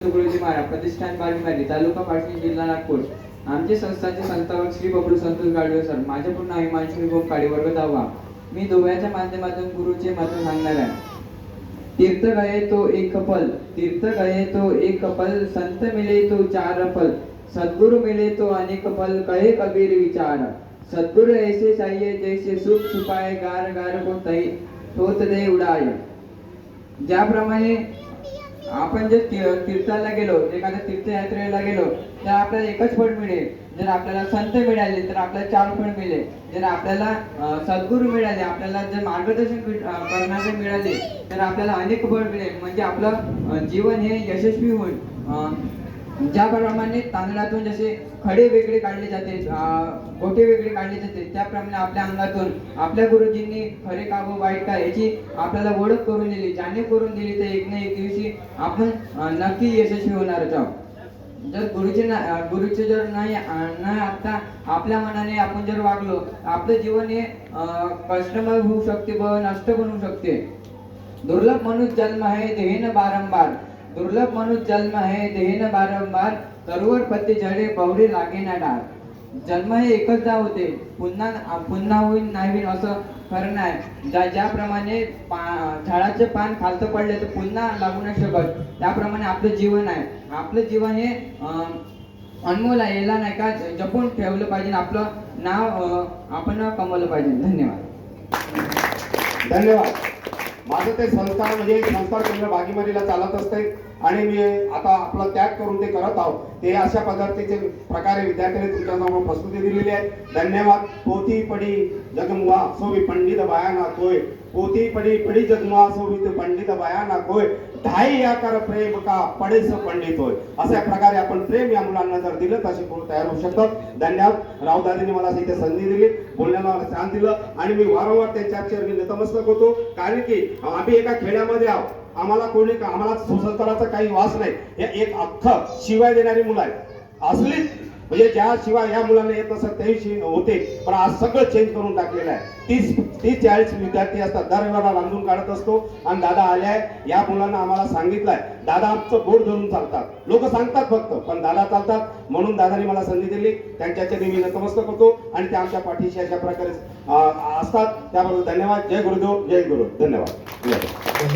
गुरुजी महाराज प्रतिष्ठान बागीमारी तालुका पाटणी जिल्हा नागपूर। आमचे संस्थांचे संस्थापक श्री बबलू संतोष गाडवे सर। माझे पूर्ण आहे हिमांशु विभोग काळे वर्ग 10वा। मी दोघांच्या माध्यमातून गुरुचे महत्त्व सांगणार आहे। तीर्थ गए तो एक कपल, तीर्थ गए तो एक कपल, संत मिले तो चार पल, सद्गुरु मिले तो अनेक पल, कहे कबीर विचार। सद्गुरु ऐसे चाहिए जैसे सुख छुपाए, गार गार को तही तोत दे उडाय। ज्याप्रमाणे आपण जर तीर्थाला गेलो, एखाद्या तीर्थयात्रेला गेलो तर आपल्याला एकच फळ मिळेल। जर आपल्याला संत मिळाले तर आपल्याला चार फळ मिळेल। जर आपल्याला सद्गुरू मिळाले, आपल्याला जर मार्गदर्शन करणारे मिळाले तर आपल्याला अनेक फळ मिळेल। म्हणजे आपलं जीवन हे यशस्वी होईल। ज्याप्रमाणे तांदळातून जसे खडे वेगळे काढले जाते, गोटे वेगळे काढले जाते, त्याप्रमाणे आपल्या अंगातून आपल्या गुरुजींनी खरे का व वाईट का याची आपल्याला ओळख करून दिली, जाणीव करून दिली तर एक ना एक दिवशी आपण नक्की यशस्वी होणारच आहोत। जर गुरुचे जर नाही आता आपल्या मनाने आपण जर वागलो, आपलं जीवन हे कष्टमय होऊ शकते व नष्ट पण होऊ शकते। दुर्लभ मनुष्य जन्म है देहन बारंबार, दुर्लभ मनुष्य जन्म है देहन बारंबार, तरुवर पत्ते झडे बहुरे लागे ना डार। जन्म हे एकचदा होते, पुन्हा होईल नाही होईल असं खरं नाही। ज्याप्रमाणे झाडाचे पान खालतं पडले तर पुन्हा लागू नाही शकत, त्याप्रमाणे आपलं जीवन आहे। आपलं जीवन हे अनमोल आहे, याला नाही का जपून ठेवलं पाहिजे, आपलं नाव आपण कमवलं पाहिजे। धन्यवाद। धन्यवाद। माझं ते संस्कार म्हणजे संस्कार केंद्र बागीमारीला चालत असते आणि मी आता आपला त्याग करून ते करत आहोत। ते अशा पद्धतीचे प्रकारे विद्यार्थ्यांनी तुमच्यासमोर प्रस्तुती दिलेली आहे। धन्यवाद। पोथी पडी जगमुआ सोवी पंडित बायाना कोय, पोथी पडी पडी जगमुआ सोवी पंडित बायाना कोय, ढाई आकार प्रेम का पडेस पंडित होय। अशा प्रकारे आपण प्रेम या मुलांना जर दिलं तर असे पोरं तयार होऊ शकतात। धन्यवाद। रावदादींनी मला इथे संधी दिली, बोलण्याला मला छान दिलं आणि मी वारंवार त्यांच्या चरणी नतमस्तक होतो। कारण की आम्ही एका खेड्यामध्ये आहोत, आम्हाला सुसंस्काराचा काही वास नाही। हे एक अख्खं शिवाय देणारी मुलं आहेत असली, म्हणजे ज्या शिवाय या मुलांना येत नसत त्याही होते, पण आज सगळं चेंज करून टाकलेलं आहे। 30-40 विद्यार्थी असतात, दर रविवारला रांधून काढत असतो आणि दादा आल्याय या मुलांना आम्हाला सांगितलंय। दादा आमचं बोट धरून चालतात, लोक सांगतात फक्त, पण दादा चालतात। म्हणून दादाने मला संधी दिली, त्यांच्याच्या मी नतमस्तक होतो आणि ते आमच्या पाठीशी अशा प्रकारे असतात। त्याबद्दल धन्यवाद। जय गुरुदेव, जय गुरु। धन्यवाद।